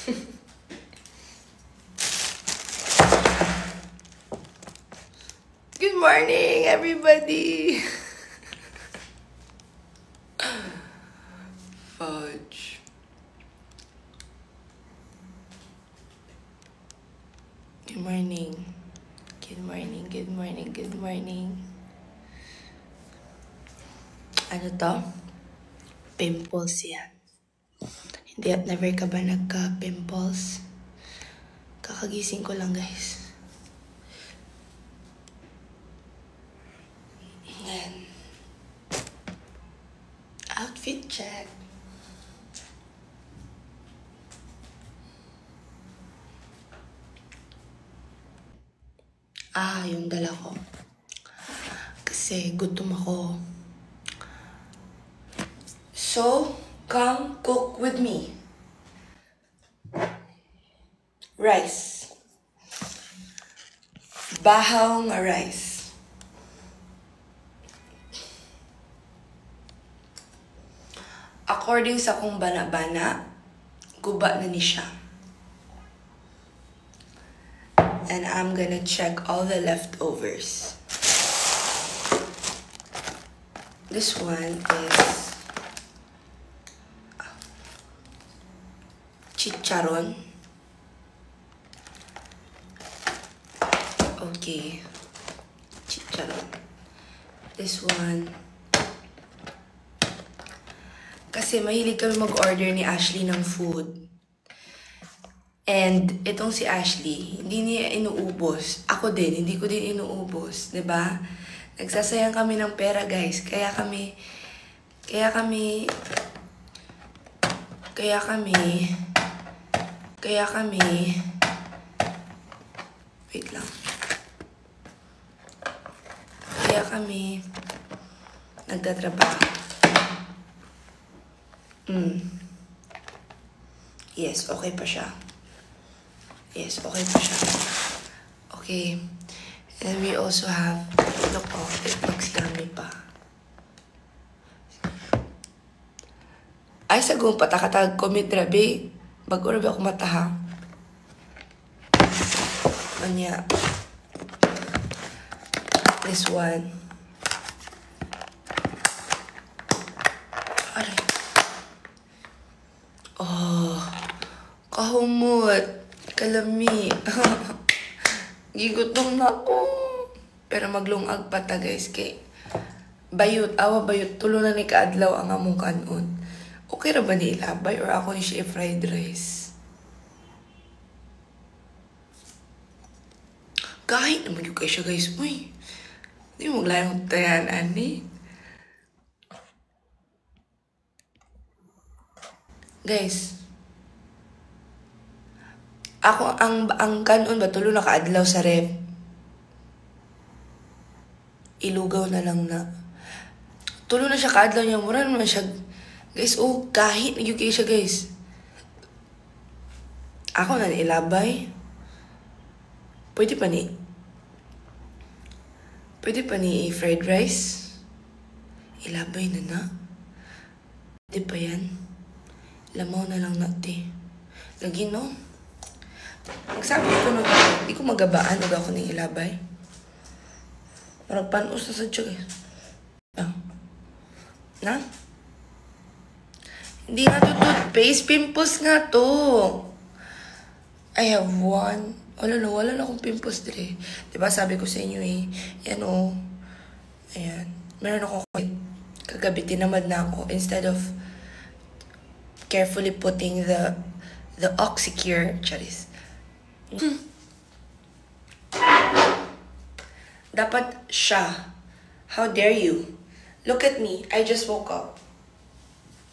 Good morning, everybody! Fudge. Good morning. Good morning, good morning, good morning. Ano to? Pimples yan. Hindi at never ka ba nagka-pimples? Kakagising ko lang, guys. Then, outfit check. Yung dala ko. Kasi gutom ako. So, come cook with me. Rice. Bahaw nga rice. According sa kong bana-bana, guba na ni siya. And I'm gonna check all the leftovers. This one is chicharon. Okay. Chicharon. This one. Kasi mahilig kami mag-order ni Ashley ng food. And itong si Ashley, hindi niya inuubos. Ako din, hindi ko din inuubos. 'Di ba? Nagsasayang kami ng pera, guys. Kaya kami wait lang. Kaya kami nagtatrabaho. Yes, okay pa siya. Yes, okay pa siya. Okay. And we also have, look, oh, it looks yummy pa. Ay, sagong patakatag ko midrabe. Bago rabi ako mataha. Anya. This one. Aray. Oh, kahumot. Kalami. Gigutom na ako. Pero maglungag pa ta, guys. Kay bayot, bayot. Tulo na ni kaadlaw ang among kanon. Okay ra ba ni ilabay or ako ni siya fried rice? Kahit naman yung kayo siya, guys. Uy, hindi mo maglayang tayan, ani. Guys, ako, ang kanon ba, tulo na kaadlaw sa ref. Ilugaw na lang na. Tulo na siya kaadlaw niya. Mura naman siya. Guys, oh, kahit nagyuki siya, guys. Ako na ilabay. Pwede pa ni fried rice. Ilabay na na. Pwede pa yan. Lamaw na lang natin. Lagi, no? Nagsabi ko na ba, di ko magabaan huwag ako ng ilabay. Marag panos na sa tiyo, guys. Na? Hindi nga to toothpaste. Pimples nga to. I have one. Wala na akong pimples dire. Diba sabi ko sa inyo eh. Yan o. Ayan. Meron ako kagabi. Tinamad na ako. Instead of carefully putting the Oxycure. Charis. Dapat siya. How dare you? Look at me. I just woke up.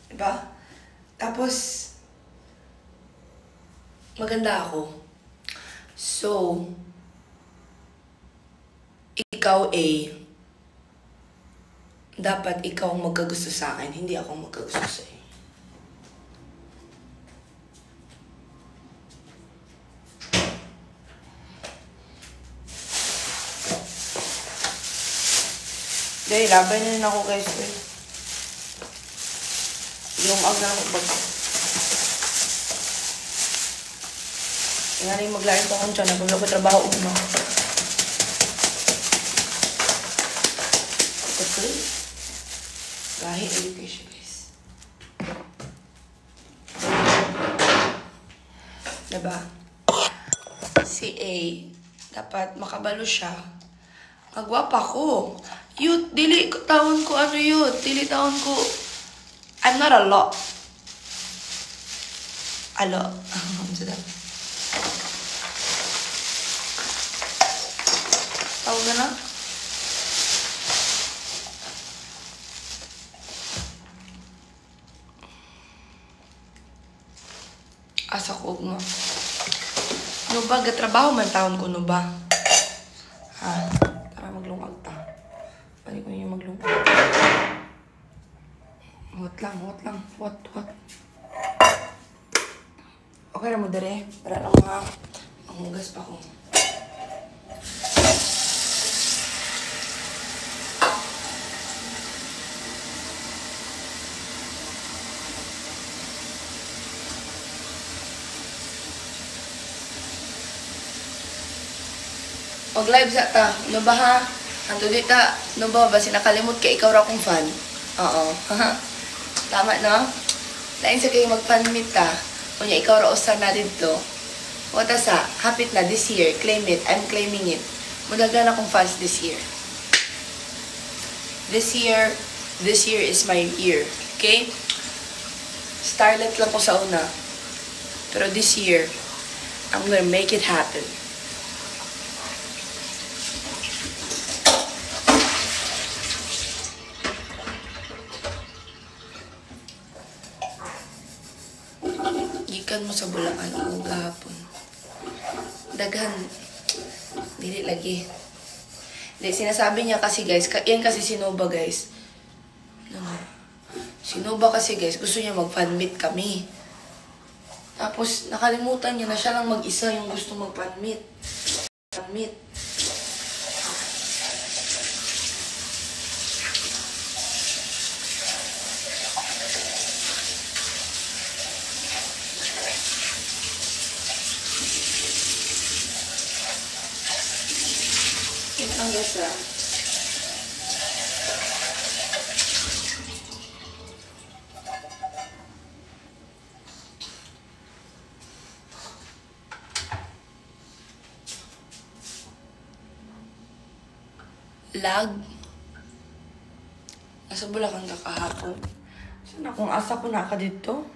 Diba? Tapos, maganda ako. So, ikaw dapat ikaw ang magkagusto sa akin, hindi ako magkagusto sa iyo. Dahil, labay na rin ako guys. Yung ang nang bag. Nga rin maglain ko kung tiyan. Nagulog ko trabaho mo. Ito. Gahi education, guys. Diba? Si A, dapat makabalo siya. Magwapa ko. Youth, dili taon ko ano youth. Dili taon ko. I'm not a lot. Alo. Ano sa dapat? Tawag na na? Asa ko mo. Ano ba? Gatrabaho man taon ko, no ba? Ha? Tara maglungag ta. Balik ko yung maglungag. Huwat lang. Huwat. Okay na mo dere. Para lang mga hugas pa ko. Pag live sa ta, no ba ha? Anto di ta, no ba sinakalimot ka ikaw ra kong fan? Oo. Tama no? Lain sa kayo mag-fan meet ta. Kunya ikaw ra usa na dito. Wata sa, hapit na this year. Claim it. I'm claiming it. Mudaglan akong fans this year. This year is my year. Okay? Starlet lang ko sa una. Pero this year, I'm gonna make it happen. Gikan mo sa Bulacan o gahapon. Daghan. Dili lagi. Hindi, sinasabi niya kasi guys, yan kasi si Nova guys. Si Nova kasi guys, gusto niya mag-fan meet kami. Tapos nakalimutan niya na siya lang mag-isa yung gusto mag-fan meet. Fan meet. Ang gasa. Lag. Nasa Bulacan ka kahapon. Sana kung asa ko naka dito?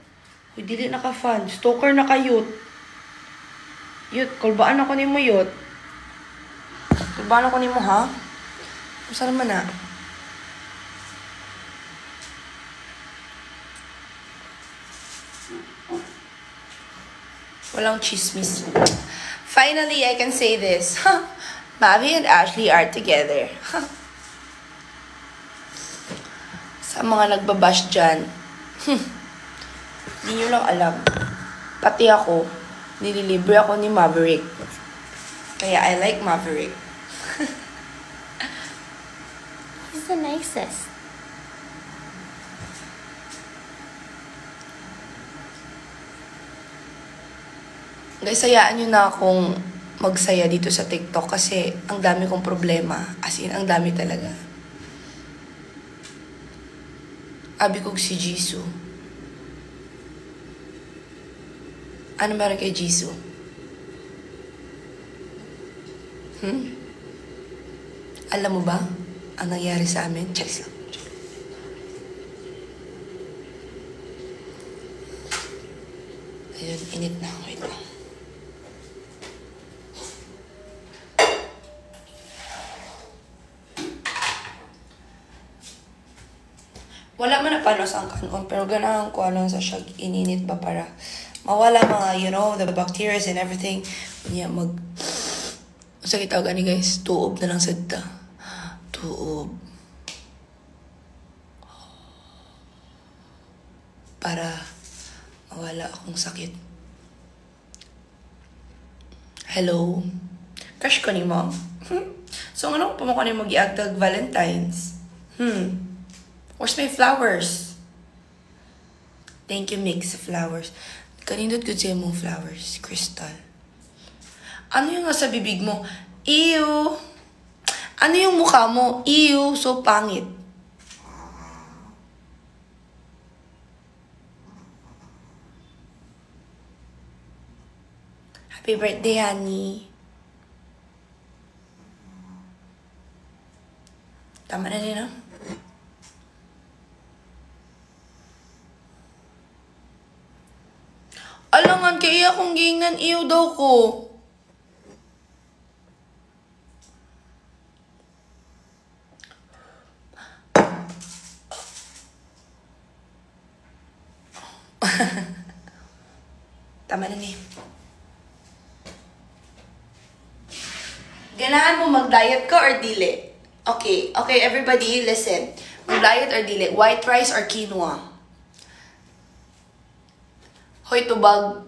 Uy, dili naka-fan. Stalker na ka, youth. Youth, kulbaan ako ni mo, youth. Kulbaan ako ni mo, ha? Saan naman na? Walang chismis. Finally, I can say this. Bobby and Ashley are together. Sa mga nagbabash dyan, hindi nyo lang alam. Pati ako, nililibre ako ni Maverick. Kaya I like Maverick. He's the nicest. Guys, sayaan nyo na akong magsaya dito sa TikTok kasi ang dami kong problema. As in, ang dami talaga. Abi kong si Jisoo. Ano meron kay Jisoo? Alam mo ba ang nangyari sa amin? Charis lang. Ayun, init na. Wait lang. Wala man na panos ang kanon, pero ganahan ko lang sa siya ininit ba para mawala mga, you know, the bacteria and everything. Kanya sa kita gani guys, tuob na lang sadta. Tuob. Para mawala akong sakit. Hello? Crush ko ni mom. So, ano pa mo ko ni mag-iagdag Valentine's? Where's my flowers? Thank you, Mix Flowers. Kanindot good sa mong flowers, Crystal. Ano yung nasa bibig mo? Ew! Ano yung mukha mo? Ew! So pangit. Happy birthday, honey. Tama na din, no? Alangan, kaya akong gingan. Ew daw ko. Tama na ni. Ganahan mo mag-diet ka or dili? Okay, everybody, listen. Mag-diet or dili? White rice or quinoa? Hoy, tubag.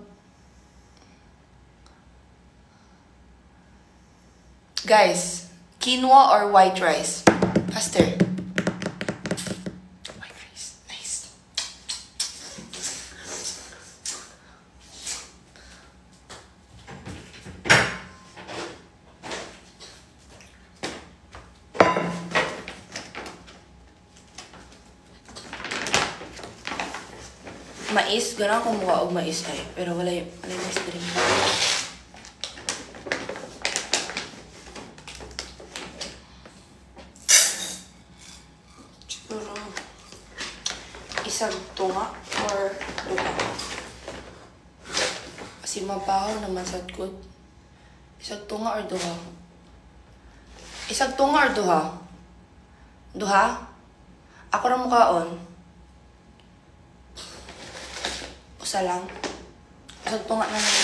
Guys, quinoa or white rice? Faster. White rice. Nice. Mais, gano'n akong mukha og mais ay. Pero wala yung mais na rin. Siguro, isang tunga or duha. Kasi mabaho naman sa good. Isang tunga or duha? Isang tunga or duha? Duha? Ako na mukhaon. Usa lang. Isang tunga na lang.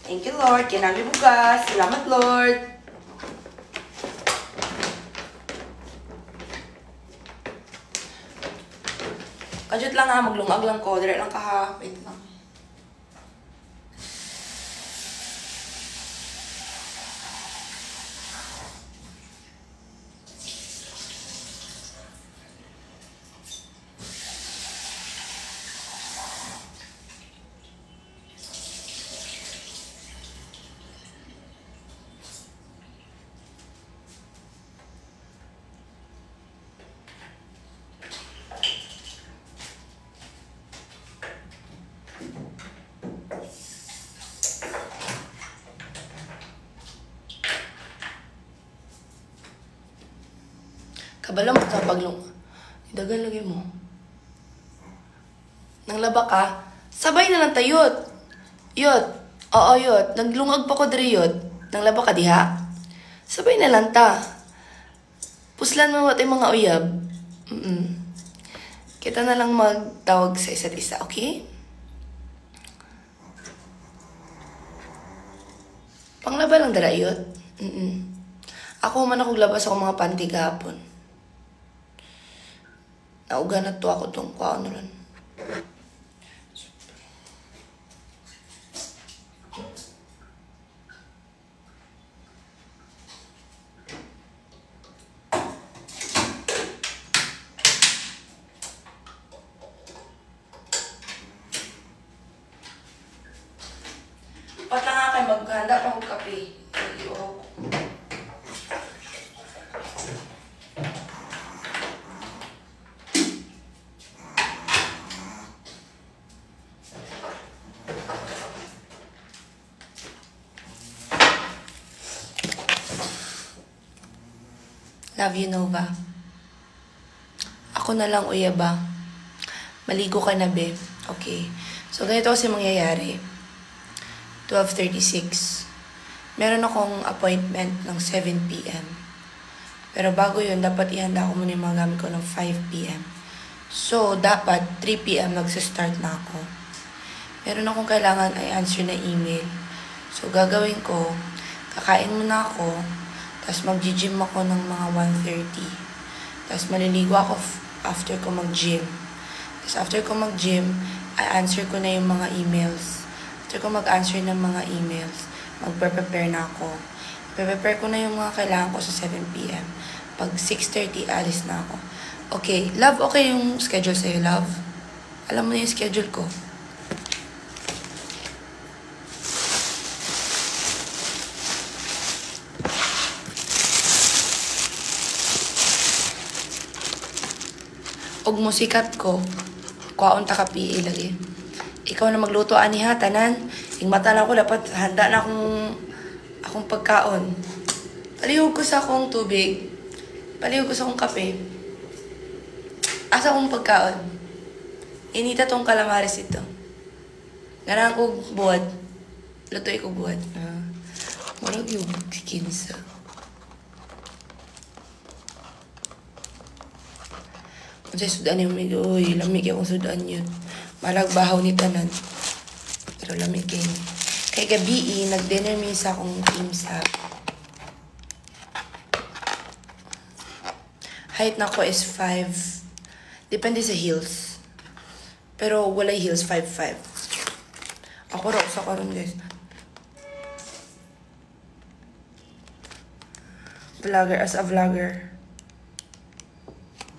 Thank you, Lord. Kinami bugas. Salamat, Lord. Kajut lang ha. Maglungag lang ko. Dire lang ka ha. Wait lang. Kabala mo sa paglung. Idagan lagi mo. Nang laba ka, sabay na lang tayot. Yot. Oo, yot. Naglungag pa ko diri yot. Nang laba ka diha. Sabay na lang ta. Puslan mo matay mga uyab. Kita na lang magtawag sa isa't isa, okay? Panglaba lang dara yot. Ako man akong labas ako mga panty kahapon. Nauga na to ako tong kwaon ron. Pat lang nga kayo maghanda pa ng kape. Love you, Nova. Ako na lang, uyaba. Maligo ka na, be. Okay. So, ganito kasi mangyayari. 12:36. Meron akong appointment ng 7 p.m. Pero bago yun, dapat ihanda ko muna yung mga gamit ko ng 5 p.m. So, dapat 3 p.m. nagsistart na ako. Meron akong kailangan ay answer na email. So, gagawin ko, kakain muna ako, tapos mag-gym ako ng mga 1:30. Tapos maliligo ako after ko mag-gym. Tapos after ko mag-gym, i-answer ko na yung mga emails. After ko mag-answer ng mga emails, mag-prepare na ako. Prepare ko na yung mga kailangan ko sa 7 p.m. Pag 6:30, alis na ako. Okay, love, okay yung schedule sa'yo, love? Alam mo na yung schedule ko. Og musikat ko, kwaon ta ka PA lagi. Ikaw na magluto ani ha, tanan. Ing mata na ko, dapat handa na akong pagkaon. Palihog ko sa akong tubig. Palihog ko sa akong kape. Asa akong pagkaon. Inita tong calamares ito. Ganang ko buwad. Lutoy ko buwad. Marag yung kinsa. Kung sa'y sudan yung mig, uy, lamig akong sudan yun. Malagbahaw ni tanan. Pero lamig kayo. Kay gabi, nag-dinner mi sa akong team sa... Height na ko is 5. Depende sa heels. Pero walay heels, 5'5". Ako raw sa karon guys. Vlogger, as a vlogger.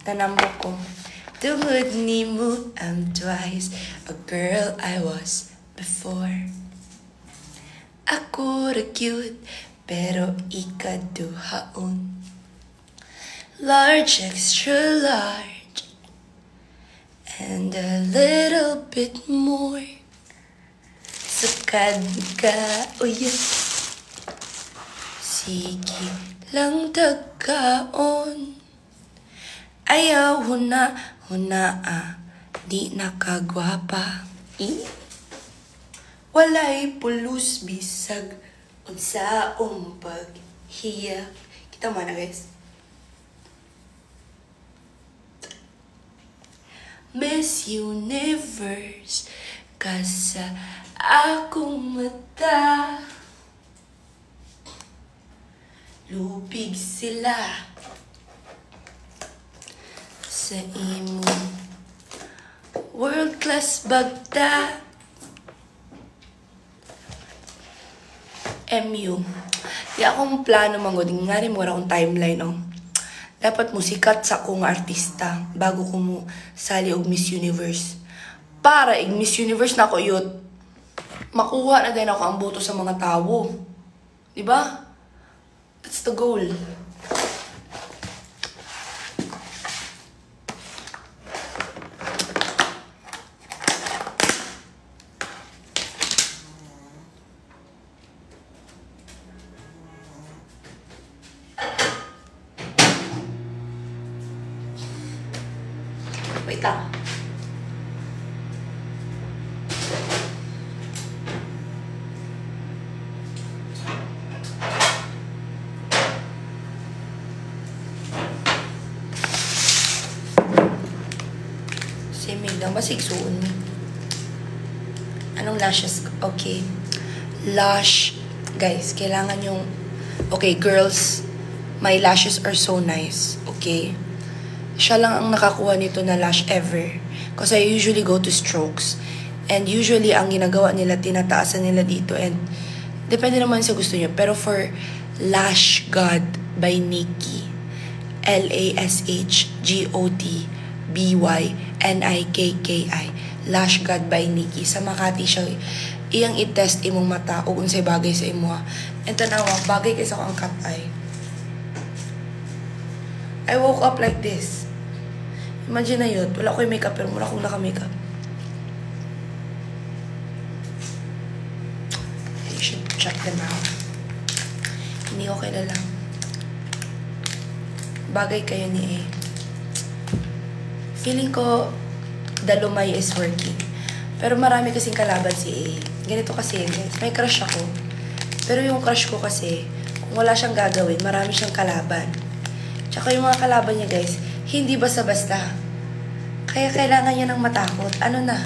Tanambok ko. Tuhod ni mo, I'm twice a girl I was before. Ako ra cute, pero ikaduhaon. Large, extra large, and a little bit more. Sukad ka, uya. Sige lang tagkaon. Ayaw huna di nakagwapa. Walay pulos bisag unsaong paghiya. Kita mo na guys. Miss Universe ka sa akong mata. Lubig sila sa imo world class bagta. MU. Di akong plano manggod. Nga rin mo akong timeline, oh. Dapat musikat sa akong artista bago ko mo sali og Miss Universe. Para ig Miss Universe na ako yun, makuha na din ako ang boto sa mga tao. Diba? That's the goal. Wait lang. Simig lang. Masigsuon mo. Anong lashes? Okay. Lash. Guys, kailangan yung... Okay, girls. My lashes are so nice. Okay? Siya lang ang nakakuha nito na lash ever. Because I usually go to strokes. And usually, ang ginagawa nila, tinataasan nila dito. And depende naman sa gusto nyo. Pero for Lash God by Nikki. LashGodByNikki. Lash God by Nikki. Sa Makati siya. Iyang i-test imong mata o unsay bagay sa imo. And tanawa, bagay kaysa ko ang cut eye. I woke up like this. Imagine na yun. Wala ko yung makeup pero mula akong naka-makeup. You should check them out. Hindi ko kilala. Bagay kayo ni A. Feeling ko, Dalumay is working. Pero marami kasing kalaban si A. Ganito kasi, guys. May crush ako. Pero yung crush ko kasi, kung wala siyang gagawin, marami siyang kalaban. Tsaka yung mga kalaban niya, guys, hindi basta-basta. Kaya kailangan niya ng matakot. Ano na?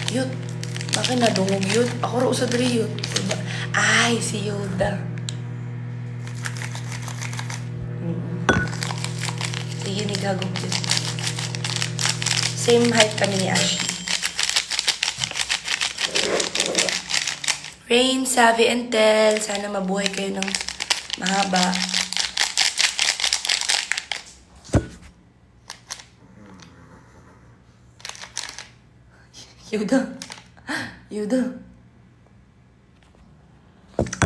Yut. Bakit nadungog yun? Ako rin usad rin yun. Ay, si Yoda. Sige, ni gagawin yun. Same height kami ni Ashley. Rain, Savvy, and Tel. Sana mabuhay kayo ng Mahaba. Yuda.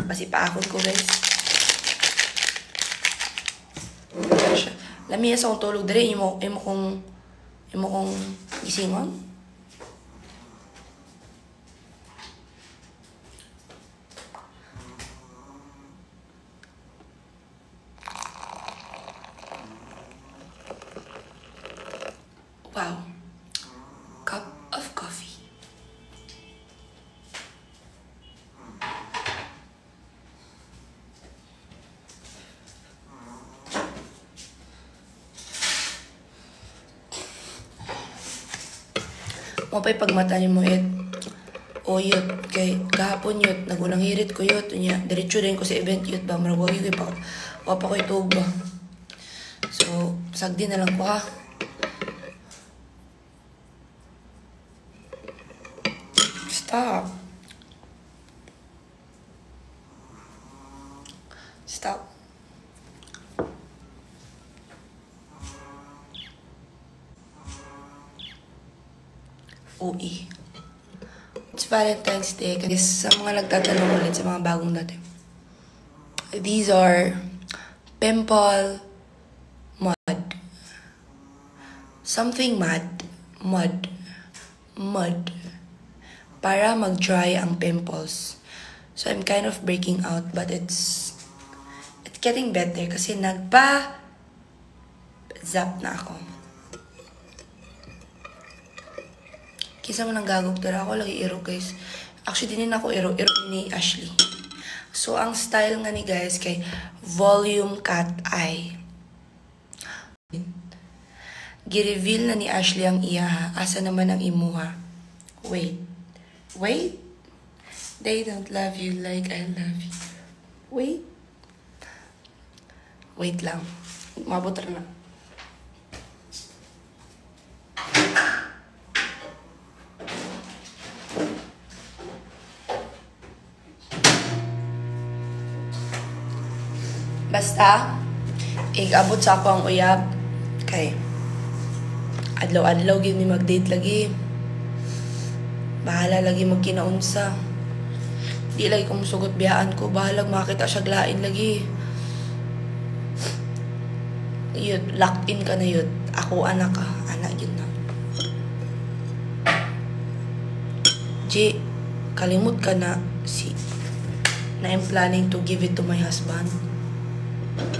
Pasipaakon ko, guys. Lamiya sa akong tulog dere, imo kong gisingon. Wow. Cup of coffee. Mapay pagmatanin mo it. O yut. Kay kahapon yut. Nagulang hirit ko yut. Diretso din ko sa event yut ba. Maragwagi ko pa. Wapa ko itog ba. So, sagdi na lang ko ha. Stop. Stop. UI. It's Valentine's Day. Kasi sa mga nagtatanong ulit sa mga bagong dati. These are pimple mud. Something mud. Para mag-dry ang pimples. So I'm kind of breaking out, but it's getting better kasi zap na ako. Kisa mo nang gagog tara ako lagi iro, guys. Actually din ako iro ni Ashley. So ang style nga ni guys kay volume cat eye. Gi-reveal na ni Ashley ang iya ha. Asa naman ang imuha. Wait. They don't love you like I love you. Wait lang. Mabot na. Basta, abot sa ako ang uyab. Kay, adlaw-adlaw gid mi mag-date lagi. Bahala lagi magkinaunsa. Di lagi kung sugot biyaan ko. Bahala makita siya glain lagi. Yun, locked in ka na yun. Ako anak ka. Anak yun na. J, kalimut ka na na I'm planning to give it to my husband.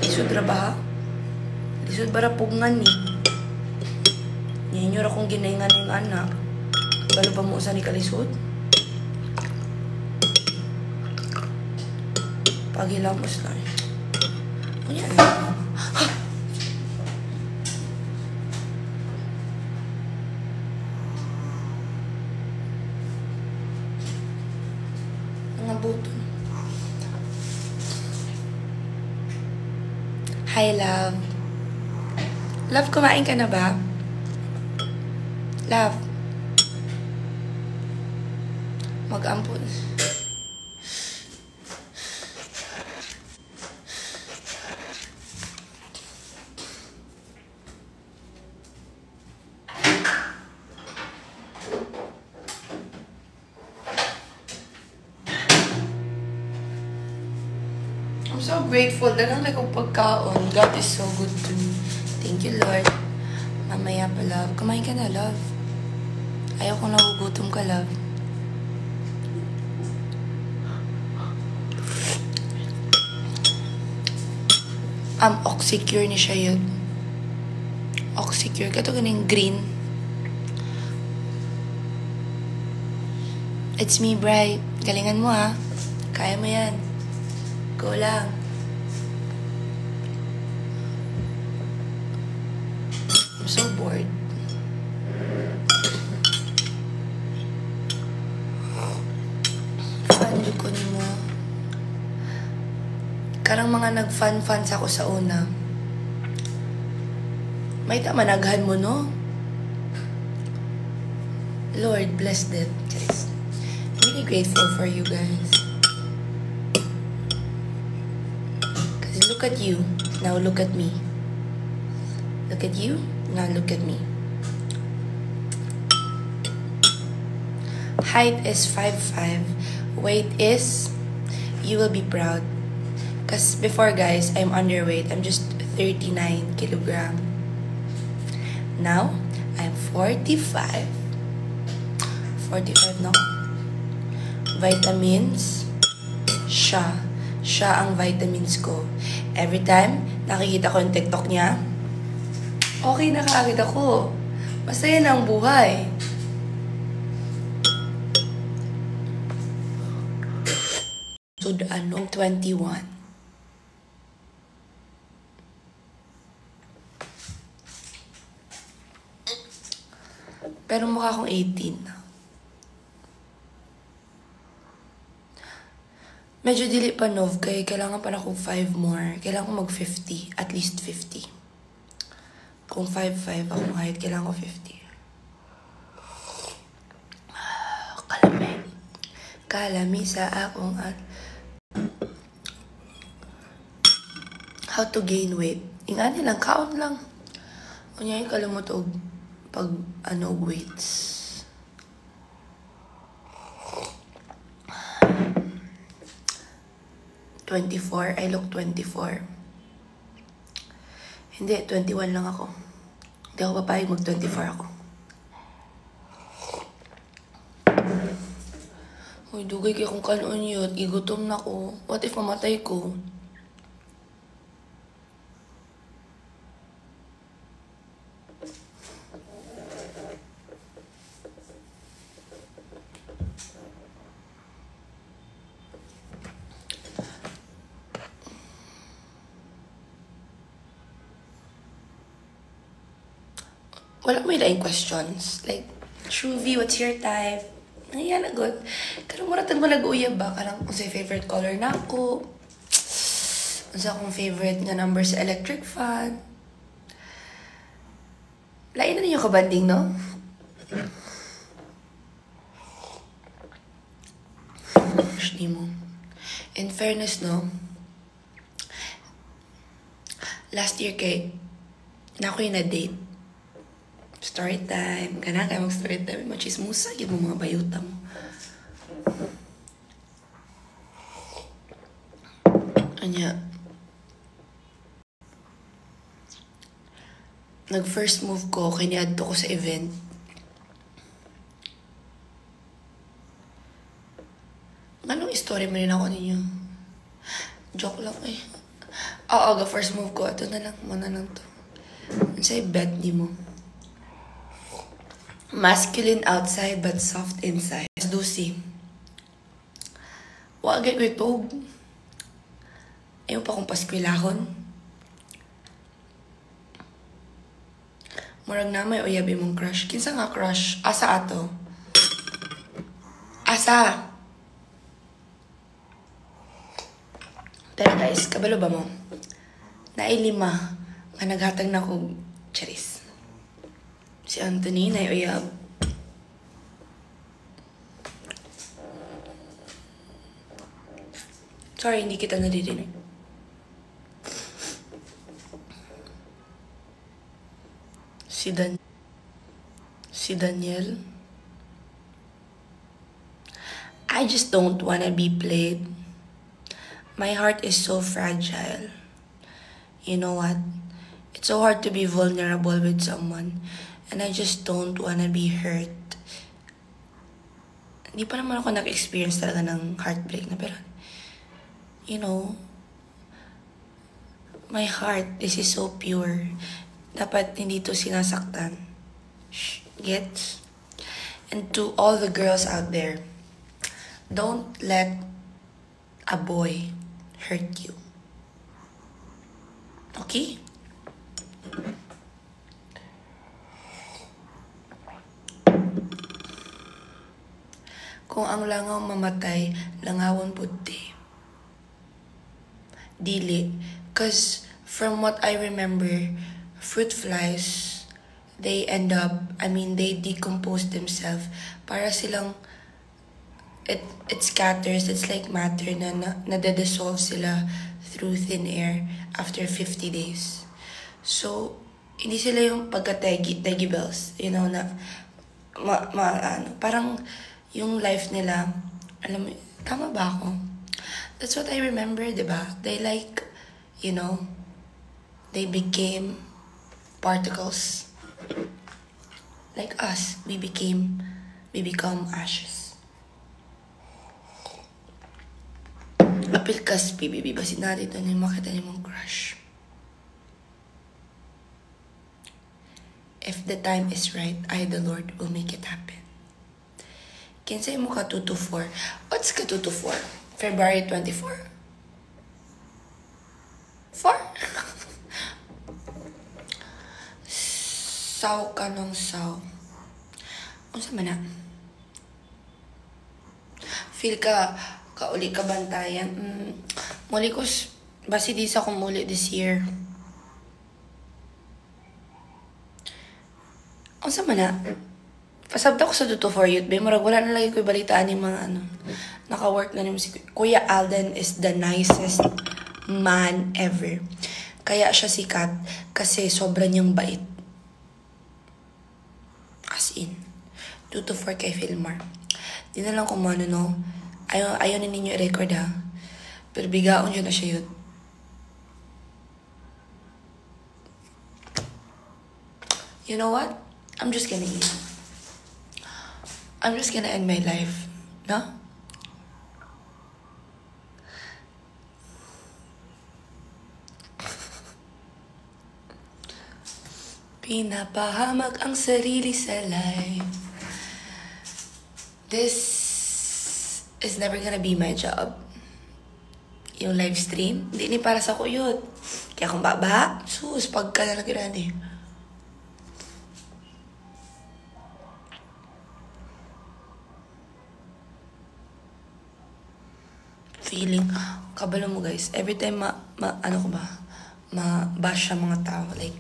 Lisod ra ba ha? Lisod ba ra pugngan ni? Ninyo ra kong ginaingan ng anak. Balo pa mo sa ni kalisod? Paghilamos na eh. Ano yan? Ha! Mga buto. Hi, love. Love, kumain ka na ba? Love. Mag-ampun. I'm so grateful. Dalang like ang pagkaon. God is so good to me. Thank you, Lord. Mamaya pa, love. Kumain ka na, love. Ayaw kong nagugutom ka, love. Oxycure ni siya yun. Oxycure. Kato ganing green. It's me, Bri. Galingan mo, ha? Kaya mo yan. Go lang. I'm so bored. Fan ko mo. Karang mga nag-fan-fans ako sa una. May tamanaghan mo, no? Lord, bless that, guys. I'm really grateful for you guys. Look at you. Now look at me. Look at you. Now look at me. Height is 5'5". Weight is, you will be proud. Because before, guys, I'm underweight. I'm just 39 kilogram. Now, I'm 45. 45 no? Vitamins, siya ang vitamins ko. Every time nakikita ko yung TikTok niya, okay na kaagad ako. Masaya na ang buhay. So, 21. Pero mukha akong 18. Medyo dili pa nov, kaya kailangan pa na akong 5 more. Kailangan ko mag-50. At least 50. Kung 5'5" ako height, kailangan ko 50. Kalami sa akong at... How to gain weight. Ingani lang, kaon lang. Kunya yung kalimot og pag weights. I look 24. Hindi, 21 lang ako. Hindi ako papayag mag-24 ako. Uy, dugay kayo kung kanon yun. Igutom na ko. What if mamatay ko? Wala may laing questions. Like, Shuvi, what's your type? Ayan, good. Karang muratag mo nag-uyab ba? Karang kung sa favorite color na ako. Kung sa akong favorite nga number sa electric fan. Lain na ninyo kabanding, no? Actually mo. In fairness, no? Last year kay, na ako yung na-date. Story time. Kana kayo mag-story time. Machismusa. Yun mo mga bayuta mo. Anya. Nag-first move ko. Kiniadto ko sa event. Anong story mo rin ako ninyo? Joke lang eh. Oo, first move ko. Ito na lang. Muna lang to. Ano sa'yo bet ni mo? Masculine outside but soft inside. Lucy. Wagay ko itog. Ayaw pa kong paskwilahon. Murag na may uyabi mong crush. Kinsa nga crush? Asa ato? Asa? Pero guys, kabalo ba mo? Nailima nga naghatag na kong charis. Si Anthony na uyab. Sorry, hindi kita naririnig. Si Daniel. I just don't wanna be played. My heart is so fragile. You know what? It's so hard to be vulnerable with someone. And I just don't wanna be hurt. Hindi pa naman ako nag-experience talaga ng heartbreak na pero, you know, my heart, this is so pure. Dapat hindi to sinasaktan. Gets? And to all the girls out there, don't let a boy hurt you. Okay? Kung ang langaw mamatay, langawon puti. Dili. Because from what I remember, fruit flies, they decompose themselves para silang it scatters. It's like matter na nadedissolve sila through thin air after 50 days. So, hindi sila yung pagka-teggy bells. You know, na parang yung life nila, alam mo, tama ba ako? That's what I remember, diba? They like, you know, they became particles. Like us, we become ashes. Apil kas, bibi, basin natin ito na yung makita niyo mong crush. If the time is right, I, the Lord, will make it happen. Kinsay mo ka 2 to 4? What's ka 2 to 4? February 24? 4? Saw ka ng saw. Unsa man na? Feel ka, kauli ka bantayan. Muli ko, basi di sa kong muli this year. Unsa man na? Pasabta ko sa 2 to 4 youth, be. Marag wala na lagi ko ibalitaan yung mga naka-work na naman si Kuya Alden is the nicest man ever. Kaya siya sikat kasi sobrang niyang bait. As in. 2 to 4 kay Filmar. Di na lang kung ano, no? Ayaw na ninyo i-record, ha? Pero bigaon dyan na siya yun. You know what? I'm just gonna eat. I'm just gonna end my life. No? Pinapahamak ang sarili sa life. This is never gonna be my job. Yung live stream, hindi ni para sa kuyot. Kaya kung baba, sus, pagka na nagiran eh. Feeling, kabalo mo guys, every time ma-bash sa mga tao, like,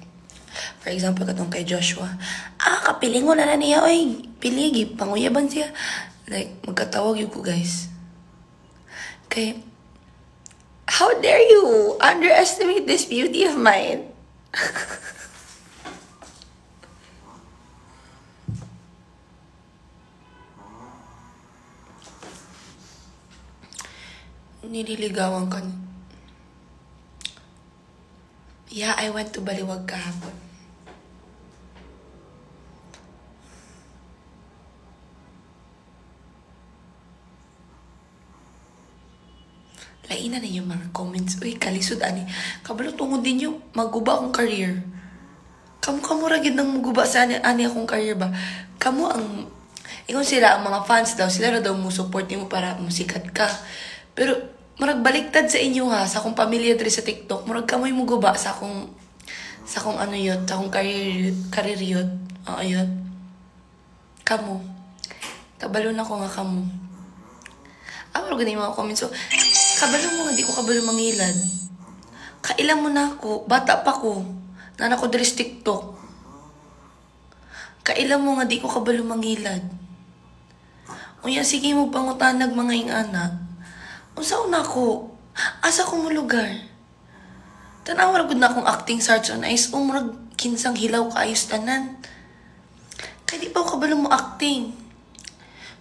for example, katong kay Joshua, kapiling mo na niya, oy, piligi, panguyaban siya. Like, magkatawag yun ko guys. Okay, how dare you underestimate this beauty of mine? Nililigawan ka. Yeah, I went to Baliwag kahapon. Laina na yung mga comments. Uy, kalisod, ani. Kabalo tungod din yung maguba akong career. Kamu ragid nang maguba sa ani akong career ba? Kamu ang... Ingon sila, ang mga fans daw, sila na daw mo support mo para musikat ka. Pero, murag baliktad sa inyo ha, sa akong pamilya diri sa TikTok, murag kamoy mo guba sa akong ano yun, sa akong career yun. Oo, yun. Kamu. Kabalo na ko nga kamu. Murag ganun yung mga comments. So, kabalo mo nga, di ko kabalo mangilad. Kailan mo na ako, bata pa ko, na ako diri sa TikTok. Kailan mo nga, di ko kabalo mangilad. Unya, sige mo pangutanag mga ingana. Unsa una ko? Asa ko mo lugar? Tanawa ragod na akong acting search on ice. Umurag kinsang hilaw kaayos tanan. Kaya di pa ako kabalo mo acting.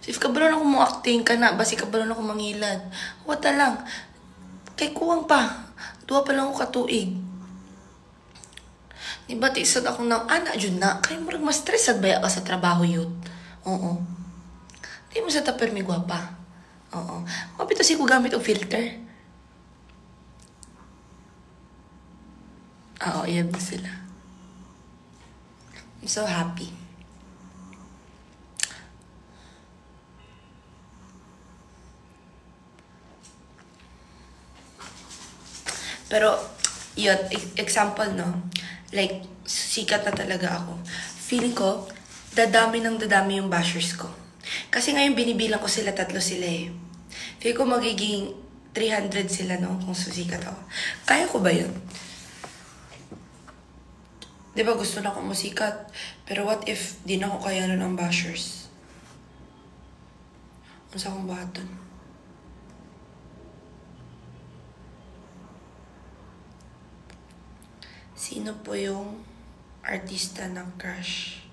So if kabalo na ako mo acting ka na, basi kabalo na ako mangilad. Wata lang. Kay kuwang pa. 2 pa lang ako katuig. Diba, tisad ako ng ana dyan na. Kaya murag mas stressad ba ka sa trabaho yun? Oo. Di mo sa taper may gwapa. Oo. Mapito si ko gamit o filter. Oo, yan na sila. I'm so happy. Pero, yun, example, no? Like, sikat na talaga ako. Feeling ko, dadami yung bashers ko. Kasi ngayon binibilang ko sila, 3 sila eh. Feel ko magiging 300 sila, no? Kung susikat ako. Kaya ko ba yun? Diba gusto na akong musikat? Pero what if di na ako kaya nun ang bashers? Unsa akong buhaton? Sino po yung artista ng crush?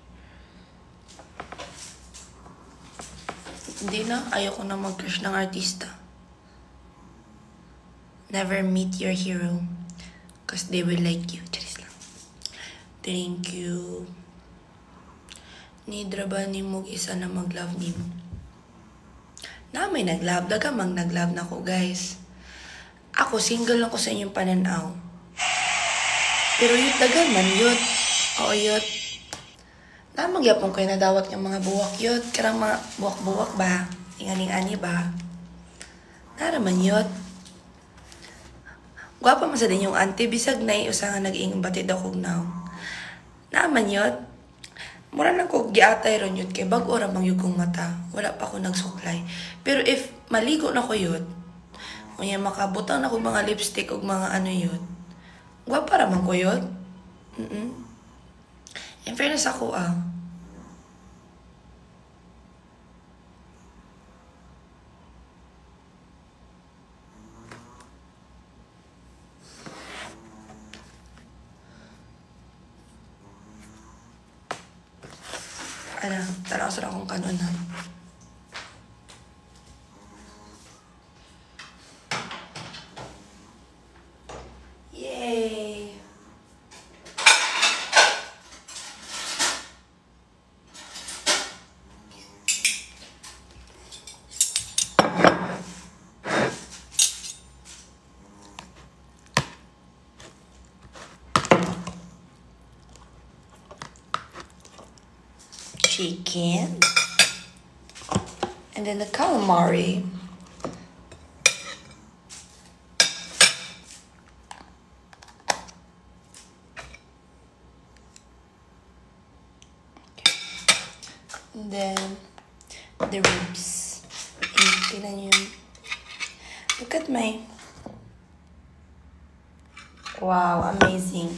Hindi na. Ayoko na mag-crush ng artista. Never meet your hero. Because they will like you. Charis lang. Thank you. Nidra ba ni mo isa na mag-love ni mo? Na may nag-love. Dagamang nag-love na ko, guys. Ako, single lang ko sa inyong pananaw. Pero yut dagaman, yut. Oo, yut. Namagyapon kayo na dawat ng mga buwak, yut. Karang mga buwak-buwak ba? Inganing-ani ba? Naraman, yut. Gwapa man sa din yung auntie, bisag na iusangan nag-iing batid ako now. Naman, yut. Mura lang ko giatay ron yut, kay bago ramang yung kong mata. Wala pa ako nagsuklay. Pero if maligo na ko yut, kaya makabutang na ko mga lipstick o mga ano yut, gwapa ramang ko yut. In fairness ako tanaw sa akong kanon ha. Yay! Chicken. And then the calamari. And then the ribs. Tingnan niyo. Look at my... Wow, amazing.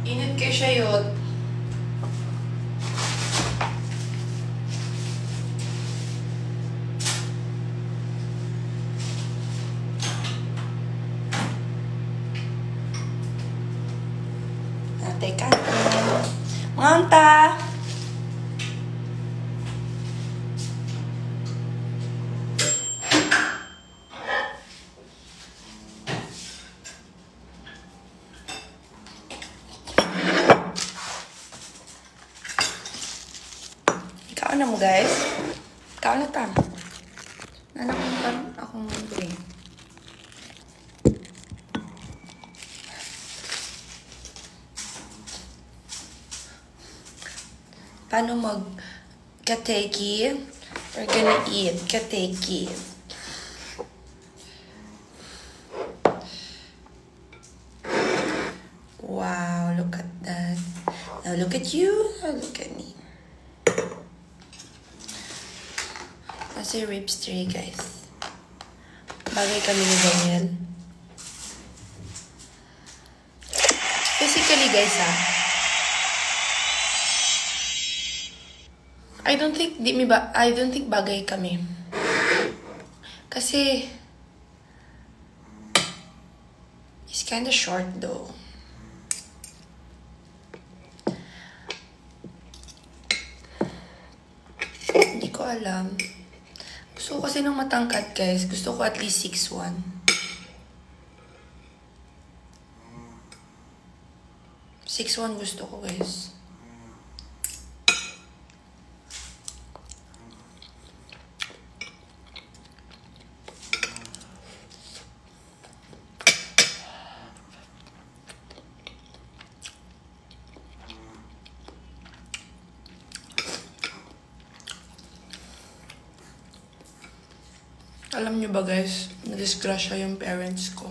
Init kayo siya yun. Teka. Manta! Ikaw na mo, guys. Ikaw na ta. Nanakong akong bring. Paano mag-kateki? We're gonna eat kateki. Wow, look at that. Now look at you. Now look at me. Kasi ribs tray, guys. Bagay kami ni Daniel. Physically, guys, I don't think bagay kami. Kasi he's kinda short though. Hindi ko alam. Gusto ko kasi ng matangkad, guys. Gusto ko at least 6'1". 6'1" gusto ko, guys. Alam niyo ba, guys, na-disgrasya yung parents ko.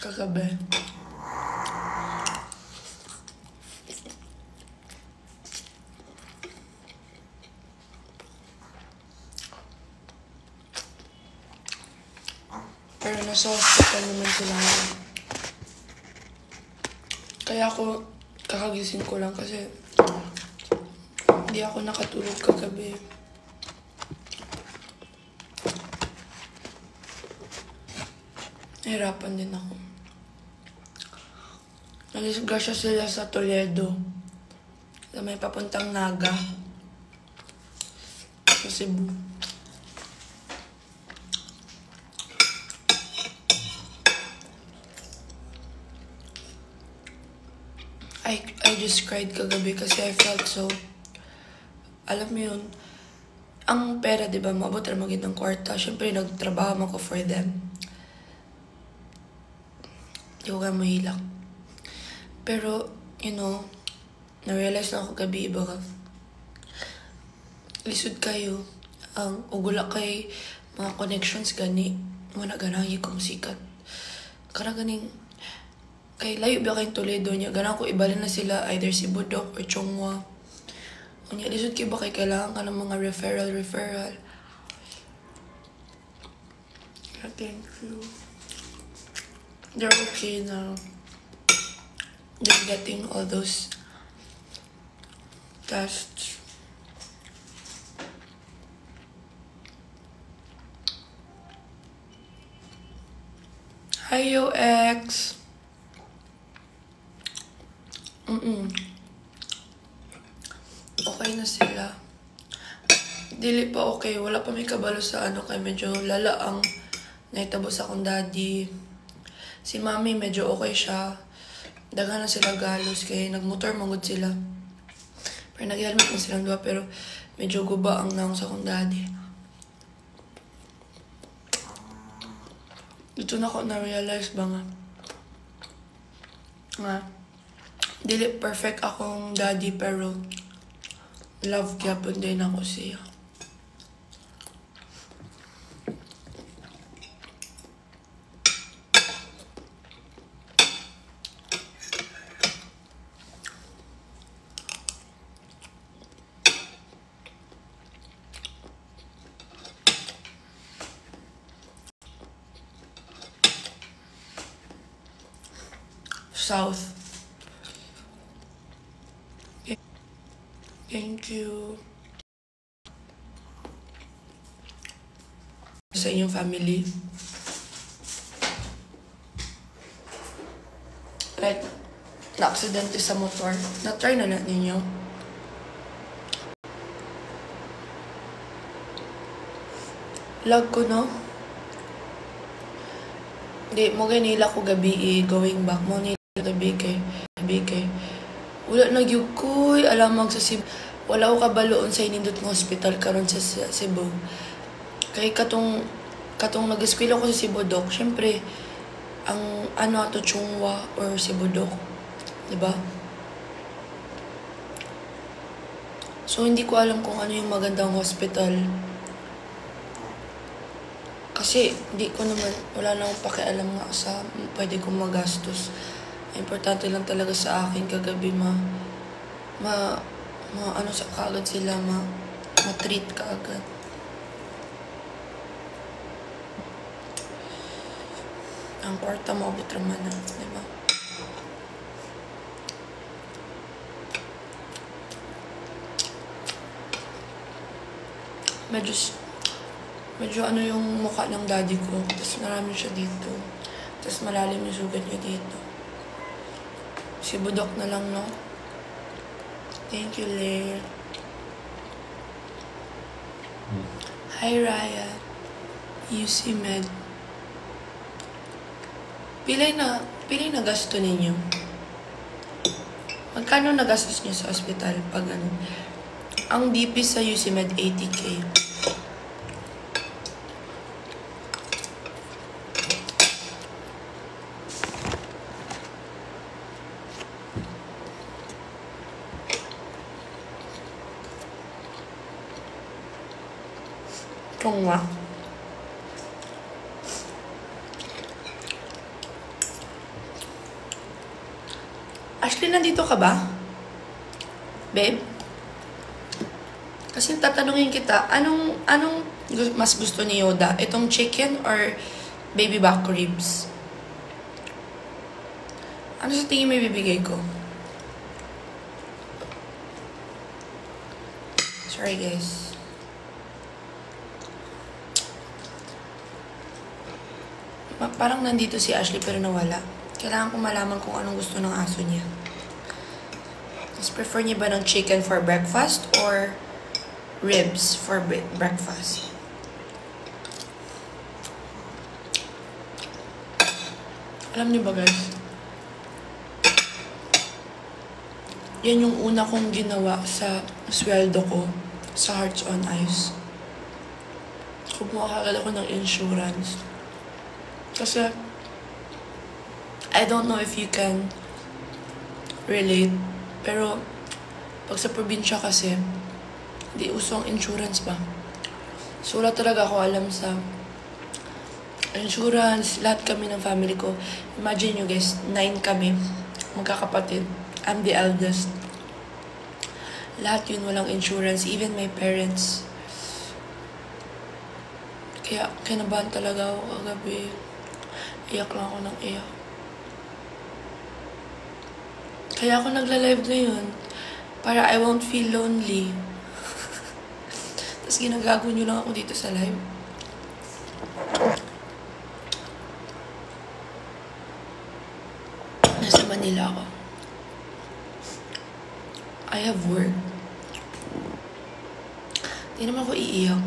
Kagabi. Pero nasa hospital naman sila ngayon. Kaya ako, kakagising ko lang kasi hindi ako nakatulog kagabi. Nahirapan din ako. Nalisgrasya sila sa Toledo. Sa may papuntang Naga. Sa Cebu. I just cried kagabi kasi I felt so... Alam mo yun, ang pera, di ba, maabot na maging ng kwarta. Siyempre, nagtrabaho mo ko for them. Di ko ka mahilak. Pero, you know, na-realize na ako gabi, iba ka. Lisod kayo. Ang ugula kay mga connections gani. Wala ganahi kong sikat. Karang ganing, kay layo ba kayong Toledo niya. Ganang ko ibalin na sila either si Budok or Chongwa. Unya, lisod kayo ba kay kailangan ka ng mga referral. Thank you. They're okay now. They're getting all those tests. Hi, yo, ex. Okay na sila. Dili pa okay. Wala pa may kabalo sa ano kay medyo lala ang naitabo sa akong daddy. Si mami medyo okay siya. Daghan na sila galos kay nagmotor mangod sila. Pero nag-helmet na silang dua pero medyo guba ang naong sa akong daddy. Dito na ako na-realize ba nga dili perfect akong daddy pero love gyapon din ako siya. South. Thank you. Sa inyong family. Like, na-aksidente sa motor. Na-try na ninyo. Lag ko, no? Di, mo ganila ko gabi going back mo nila gabi kay. Wala nagyukoy, alamang sa Cebu. Wala ko kabaloon sa inindot ng hospital karon sa Cebu. Kay katong nag-eskwela ko sa Cebu Doc, syempre, ang ano ato Chongwa or Cebu Doc. Diba? So, hindi ko alam kung ano yung magandang hospital. Kasi, wala na akong pakialam nga sa pwede kong magastos. Importante lang talaga sa akin kagabi ano sa kaagad sila ma-treat kaagad. Ang kwarta maabot raman na, diba? Medyo ano yung mukha ng daddy ko. Tapos marami siya dito. Tapos malalim yung sugat niya dito. Si Budok na lang, no? Thank you, Leigh. Hi, Raya. UC Med. Pilay na gasto ninyo? Magkano nagastos niyo sa ospital pag ano? Ang DP sa UC Med, 80K. Chongwa. Ashley, nandito ka ba? Babe? Kasi tatanungin kita, anong mas gusto ni Yoda? Itong chicken or baby back ribs. Ano sa tingin may bibigay ko? Sorry guys. Parang nandito si Ashley pero nawala. Kailangan ko malaman kung anong gusto ng aso niya. Mas prefer niya ba ng chicken for breakfast or ribs for breakfast? Alam niyo ba guys? Yan yung una kong ginawa sa sweldo ko sa Hearts on Ice. Kumuha agad ako ng insurance. Kasi, I don't know if you can relate, pero pag sa probinsya kasi, hindi uso ang insurance ba? So, wala talaga ako alam sa insurance. Lahat kami ng family ko. Imagine nyo guys, 9 kami, magkakapatid. I'm the eldest. Lahat yun walang insurance, even my parents. Kaya kinabahan talaga ako kagabi. Iyak lang ako ng iyak. Kaya ako nagla-live ngayon para I won't feel lonely. Tapos ginagago nyo lang ako dito sa live. Nasa Manila ako. I have work. Di naman ako iiyak.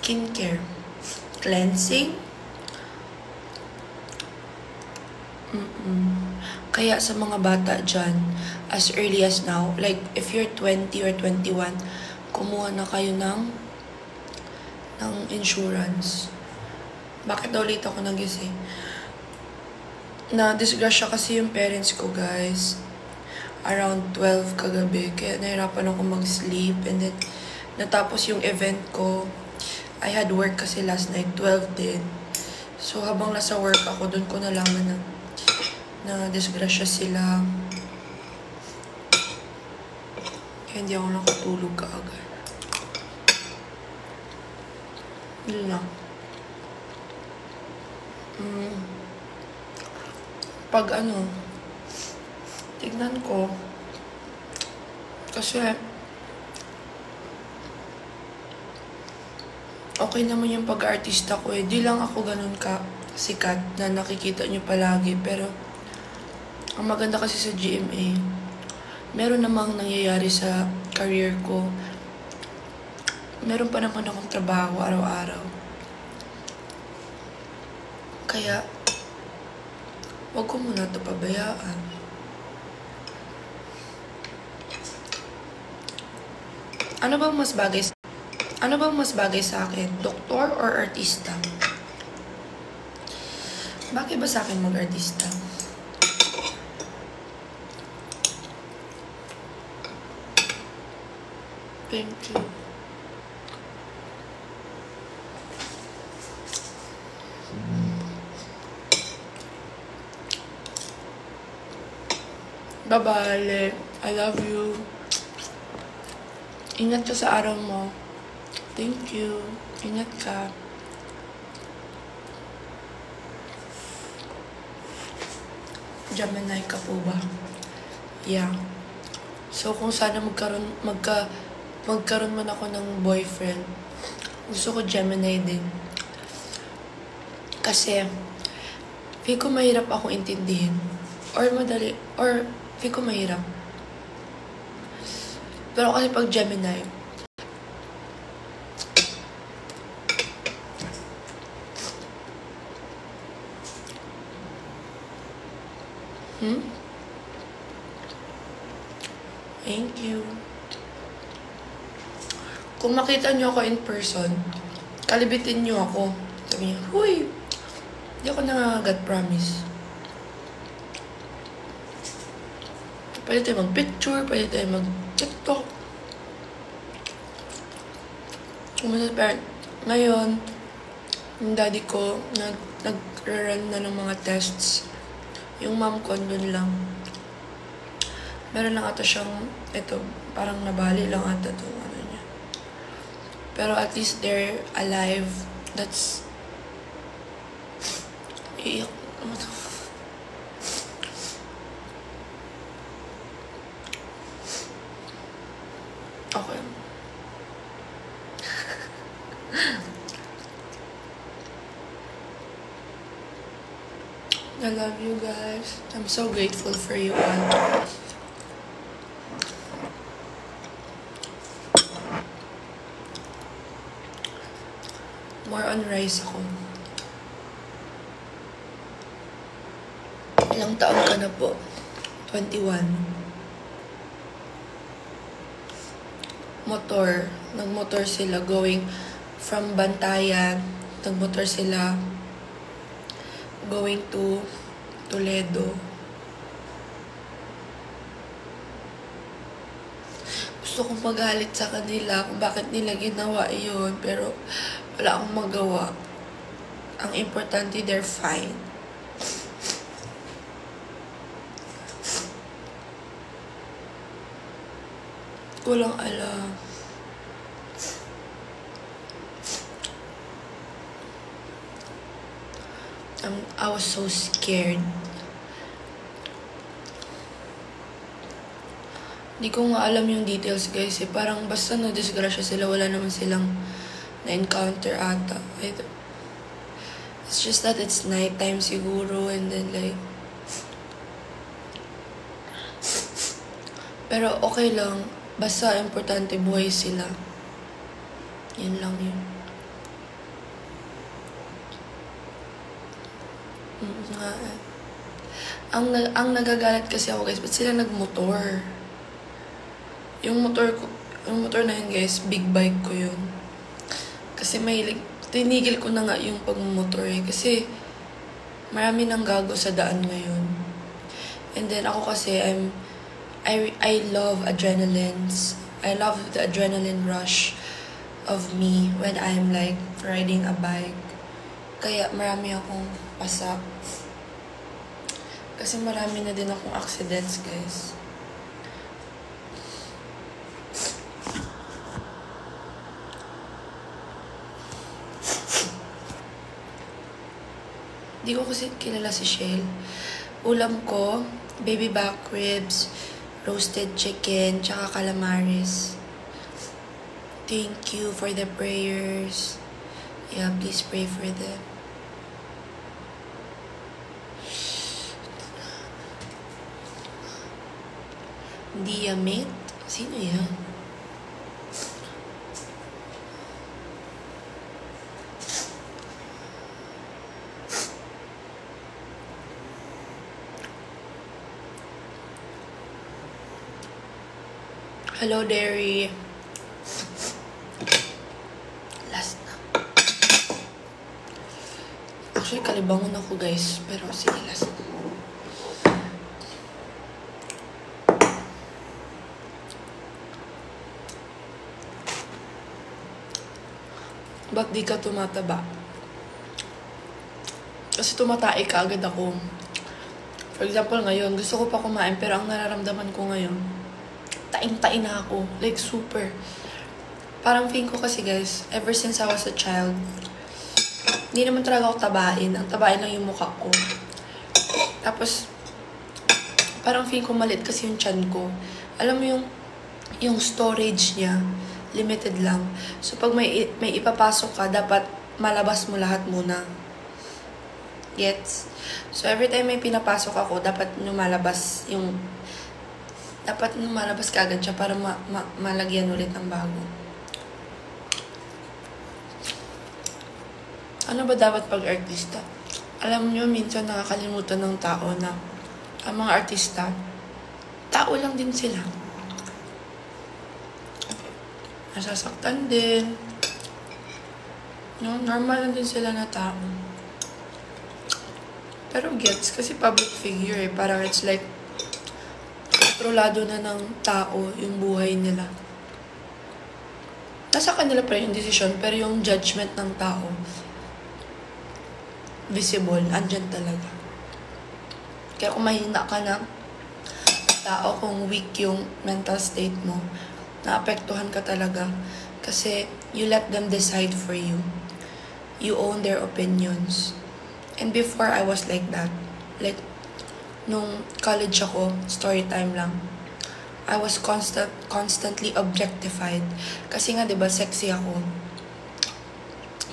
Skincare. Cleansing. Kaya sa mga bata dyan, as early as now, like if you're 20 or 21, kumuha na kayo ng insurance. Bakit daw late ako nagising? Na-disgrasya kasi yung parents ko, guys. Around 12 kagabi. Kaya nahirapan ako mag-sleep. And then, natapos yung event ko. I had work kasi last night, 12 din. So, habang nasa work ako, dun ko nalaman na disgrasya sila. Kaya hindi ako nakatulog kaagad. Yun lang. Pag tignan ko. Kasi, okay naman yung pag-artista ko eh. Di lang ako ganun ka sikat na nakikita nyo palagi. Pero, ang maganda kasi sa GMA, meron namang nangyayari sa career ko. Meron pa naman akong trabaho araw-araw. Kaya, wag ko muna ito pabayaan. Ano bang mas bagay sa akin? Doktor or artista? Bakit ba sa akin mag-artista? Thank you. Bye-bye. I love you. Ingat ka sa araw mo. Thank you. Ingat ka. Gemini ka po ba? Yeah. So, kung sana magkaroon man ako ng boyfriend, gusto ko Gemini din. Kasi, feel ko mahirap akong intindihin. Or madali, or feel ko mahirap. Pero kasi pag Gemini, Thank you. Kung makita niyo ako in person, kalibitin niyo ako. Sabi niyo, huy, hindi ako nangangagat, promise. Pwede tayo mag-picture, pwede tayo mag-tiktok. Ngayon, yung daddy ko, nag-run na ng mga tests. Yung mom ko, dun lang. Meron lang ata siyang, parang nabali lang ata itong ano niya. Pero at least they're alive. That's... Iiyak. Okay. I love you guys. I'm so grateful for you all. More on rice ako. Ilang taon ka na po? 21. Motor. Nagmotor sila going from Bantayan. Nagmotor sila going to Toledo. Gusto kong magalit sa kanila kung bakit nila ginawa iyon, pero wala akong magawa. Ang importante, they're fine. Walang alam. I was so scared. Hindi ko nga alam yung details, guys. Parang basta na-disgrasya sila, wala naman silang na-encounter ata. It's just that it's nighttime siguro, and then like... Pero okay lang. Basta importante buhay sila. Yun lang yun. Nga eh. Ang nagagalit kasi ako, guys, ba't sila nagmotor? Yung motor na yun, guys, big bike ko yun. Kasi tinigil ko na nga yung pagmumotor eh. Kasi marami nang gago sa daan ngayon. And then ako kasi, I love adrenalines. I love the adrenaline rush of me when I'm like riding a bike. Kaya marami akong pasak. Kasi marami na din akong accidents, guys. Di ko kasi kilala si Shell. Ulam ko, baby back ribs, roasted chicken, tsaka calamaris. Thank you for the prayers. Yeah, please pray for them. Diamit? Sino yan? Hello, Derry. Last na. Actually, kalibangon ako, guys. Pero sige, last na. Ba't di ka tumataba? Kasi tumatai ka agad ako. For example, ngayon, gusto ko pa kumain, pero ang nararamdaman ko ngayon, taing-tain na ako. Like, super. Parang feeling ko kasi, guys, ever since I was a child, hindi naman talaga ako tabain. Ang tabain lang yung mukha ko. Tapos, parang feeling ko malit kasi yung tiyan ko. Alam mo yung storage niya, limited lang. So, pag may ipapasok ka, dapat malabas mo lahat muna. Gets? So, every time may pinapasok ako, dapat lumalabas ka agad siya para malagyan ulit ng bago. Ano ba dapat pag artista? Alam nyo, minsan nakakalimutan ng tao na ang mga artista, tao lang din sila. Nasasaktan din. No, normal lang din sila na tao. Pero gets, kasi public figure eh. Parang it's like, kontrolado na ng tao yung buhay nila. Nasa kanila pa rin yung decision, pero yung judgment ng tao, visible, andyan talaga. Kaya kung mahina ka ng tao, kung weak yung mental state mo, naapektuhan ka talaga. Kasi you let them decide for you. You own their opinions. And before, I was like that. Like, nung college ako, story time lang, I was constantly objectified. Kasi nga, diba, sexy ako.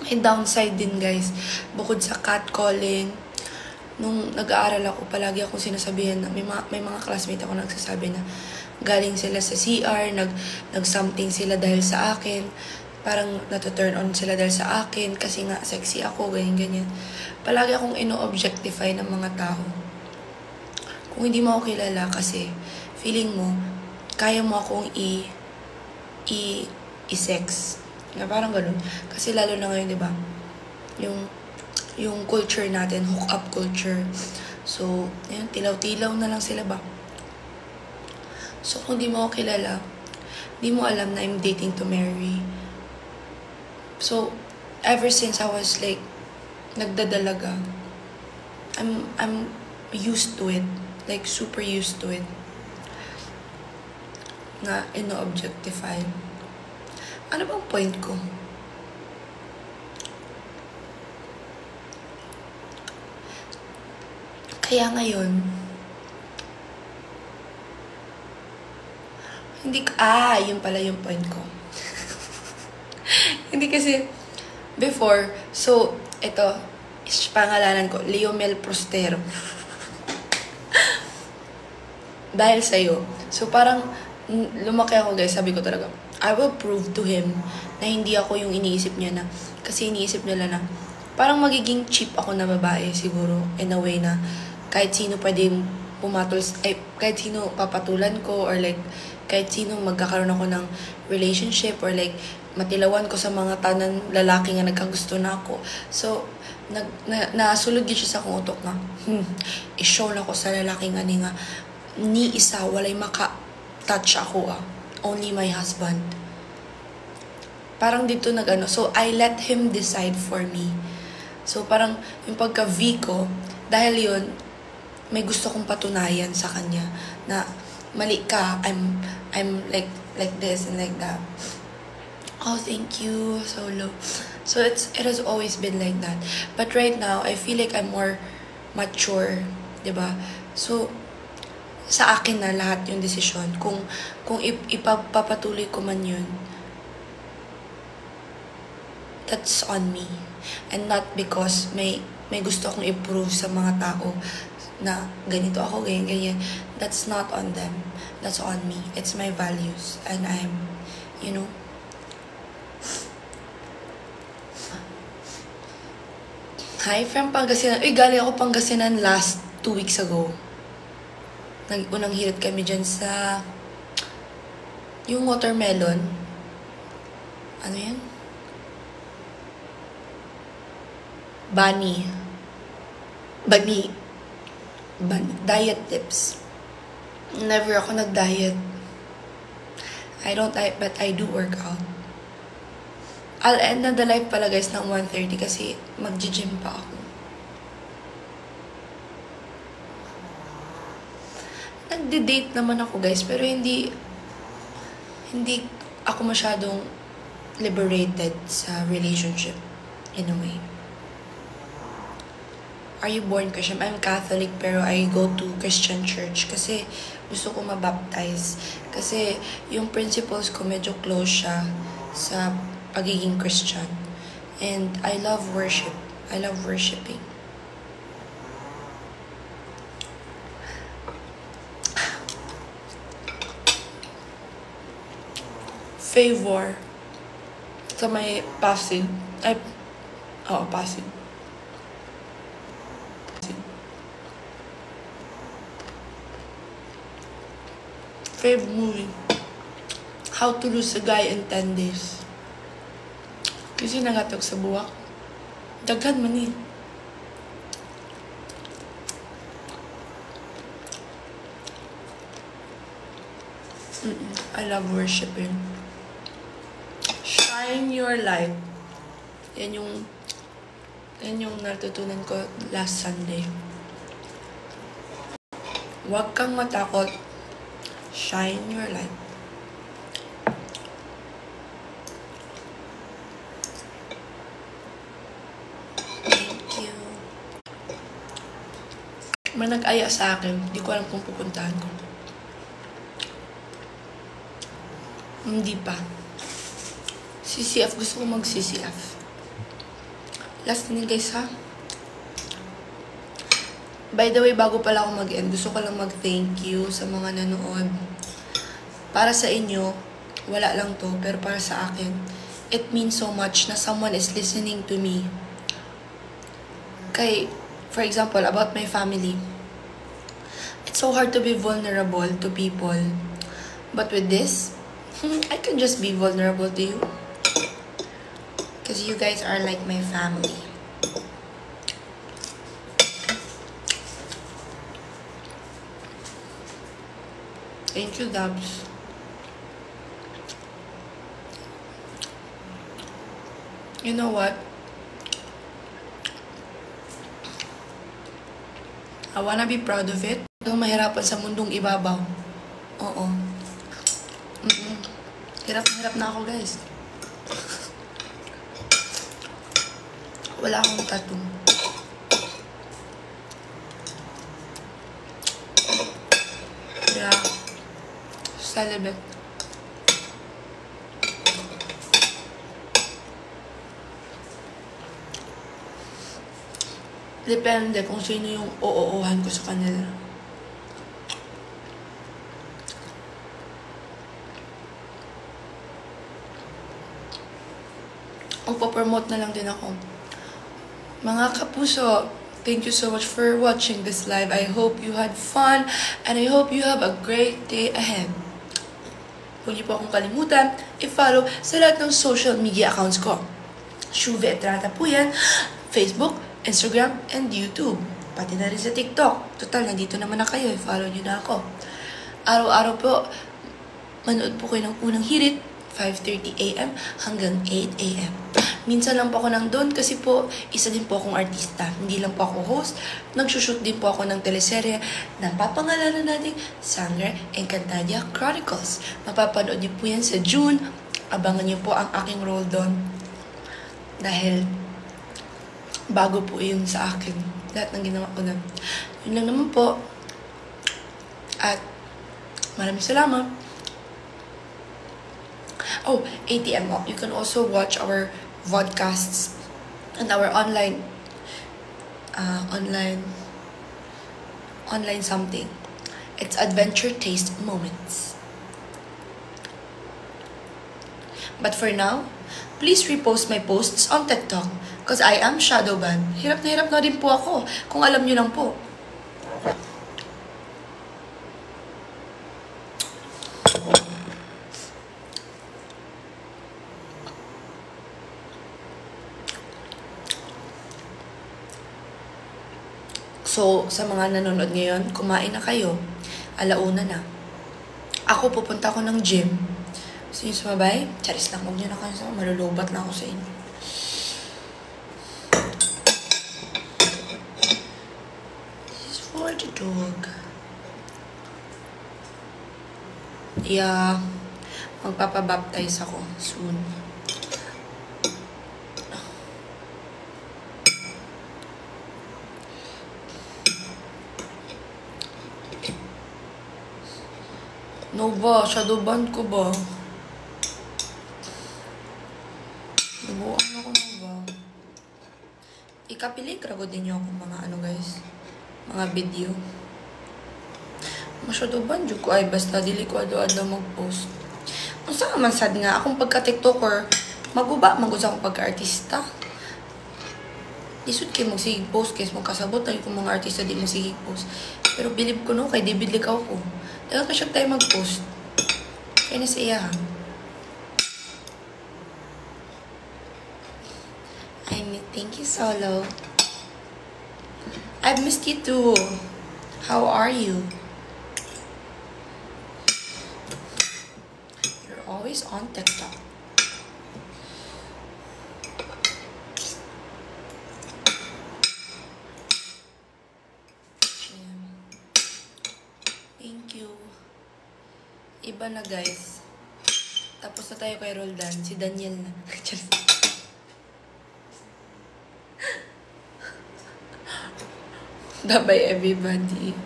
May downside din, guys. Bukod sa catcalling, nung nag-aaral ako, palagi akong sinasabihan na may mga classmate ako nagsasabi na galing sila sa CR, nag-something sila dahil sa akin. Parang nato-turn on sila dahil sa akin kasi nga sexy ako, ganyan-ganyan. Palagi akong ino-objectify ng mga tao. Kung hindi mo ako kilala kasi feeling mo, kaya mo akong i-sex. Nga parang ganun. Kasi lalo na ngayon, di ba? Yung culture natin, hook up culture. So, yun, tilaw-tilaw na lang sila ba? So, kung di mo ako kilala, di mo alam na I'm dating to marry. So, ever since I was like, nagdadalaga, I'm used to it. Like, super used to it. Na ino-objectify. Ano bang point ko? Kaya ngayon, yun pala yung point ko. Hindi kasi, before, so, ito, pangalanan ko, Leomel Prostero. Dahil sa'yo. So, parang, lumaki ako, guys, sabi ko talaga, I will prove to him na hindi ako yung iniisip niya na, kasi iniisip nila na, parang magiging cheap ako na babae, siguro, in a way na, kahit sino pwedeng pumatol, kahit sino papatulan ko, or like, kahit sino magkakaroon ako ng relationship, or like, matilawan ko sa mga tanan lalaki nga nagkagusto na ako. So, nasulod yun siya sa akong utok na, i-show na ko sa lalaki nga ni isa, walay maka-touch ako Only my husband. Parang dito so I let him decide for me. So parang yung pagka-V ko, dahil yun, may gusto kong patunayan sa kanya na mali ka, I'm like this and like that. Oh, thank you, solo. So it has always been like that. But right now, I feel like I'm more mature, 'di ba? So sa akin na lahat yung desisyon. Kung ipagpapatuloy ko man yun, that's on me. And not because may gusto akong i-prove sa mga tao na ganito ako, ganyan. That's not on them. That's on me. It's my values. And I'm, Hi from Pangasinan. Galing ako Pangasinan last 2 weeks ago. Unang hirit kami dyan sa yung watermelon. Ano yan? Bunny. Diet tips. Never ako nag-diet. I don't diet, but I do work out. I'll end na the live pala, guys, ng 1:30 kasi mag-gym pa ako. Nagde-date naman ako, guys, pero hindi ako masyadong liberated sa relationship in a way. Are you born Christian? I'm Catholic, pero I go to Christian church kasi gusto ko mabaptize. Kasi yung principles ko medyo close siya sa pagiging Christian. And I love worship. I love worshiping. Favor sa may Pasig. Pasig. Favorite movie. How to Lose a Guy in 10 Days. Kasi nagatog sa buwak. Daghan man eh. I love worshiping. Shine your light. Yan yung natutunan ko last Sunday. Huwag kang matakot. Shine your light. may nag-aya sa akin. Hindi ko alam kung pupuntahan ko. Hindi pa. CCF. Gusto ko mag-CCF. Last thing guys ha. By the way, bago pala ako mag-end, gusto ko lang mag-thank you sa mga nanood. Para sa inyo, wala lang to, pero para sa akin, it means so much na someone is listening to me. For example, about my family. It's so hard to be vulnerable to people. But with this, I can just be vulnerable to you. Because you guys are like my family. Thank you, Gabs. You know what? I wanna be proud of it. Hanggang mahirapan sa mundong ibabaw. Oo. Hirap na hirap na ako, guys. Wala akong tattoo. Yeah. Celibate. Depende kung sino yung oo-ohan ko sa kanila. Magpo-promote na lang din ako. Mga kapuso, thank you so much for watching this live. I hope you had fun and I hope you have a great day ahead. Huwag niyo po akong kalimutan i-follow sa lahat ng social media accounts ko. Shuve Etrata po yan. Facebook, Instagram, and YouTube. Pati na rin sa TikTok. Total, nandito naman na kayo. I-follow niyo na ako. Araw-araw po, manood po kayo ng unang hirit. 5:30 AM hanggang 8 AM. Minsan lang po ako nandun kasi po, isa din po akong artista. Hindi lang po ako host. Nagsushoot din po ako ng teleserye na papangalanan natin Sangre Encantadia Chronicles. Mapapanood niyo po yan sa June. Abangan niyo po ang aking role doon. Dahil bago po yun sa akin. Lahat ng ginawa ko na. Yun lang naman po. At maraming salamat. Oh, ATM. You can also watch our vodcasts and our online something. It's Adventure Taste Moments. But for now, please repost my posts on TikTok because I am shadow banned. Hirap na din po ako kung alam nyo lang po. So, sa mga nanonood ngayon, kumain na kayo. Alauna na. Ako, pupunta ako ng gym. So, yung sumabay, charis lang. Huwag nyo na kayo sa malulubat na ako sa inyo. This is for the dog. Yeah. Magpapabaptize ako soon. No ba? Shadow ban ko ba? Nabuang ako na ba? Ikapilig rago din nyo ako mga ano guys. Mga video. Shadow ban dyo ko ay basta dili ko ado-ado mag-post. Ang saka man sad nga akong pagka-tiktoker maguba, magusa akong pagka-artista. Isud kayo magsigig post kasi magkasabot na yung mga artista di magsigig post. Pero believe ko no, kay David Likaw ko. Daga ka siya tayo mag-post. Kaya na sa iya. Thank you, Solo. I've missed you too. How are you? You're always on TikTok. Iba na guys. Tapos na tayo kay Roldan. Si Daniel na. Bye-bye, everybody.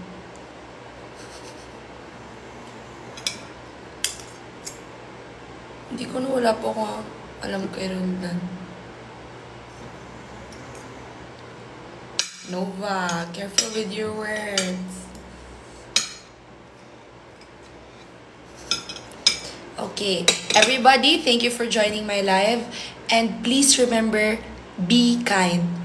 Hindi ko na wala po akong alam kay Roldan. Nova, careful with your words. Okay, everybody, thank you for joining my live. And please remember, be kind.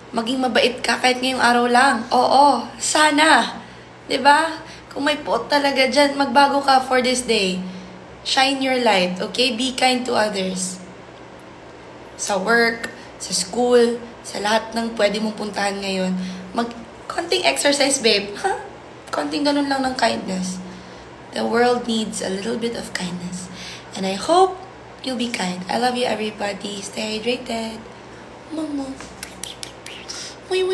Maging mabait ka kahit ngayong araw lang. Oo, sana. 'Di ba? Kung may pot talaga dyan, magbago ka for this day. Shine your light, okay? Be kind to others. Sa work, sa school, sa lahat ng pwede mong puntahan ngayon. Konting exercise, babe. Ha? Konting ganun lang ng kindness. The world needs a little bit of kindness. And I hope you'll be kind. I love you, everybody. Stay hydrated. Mama. Wait.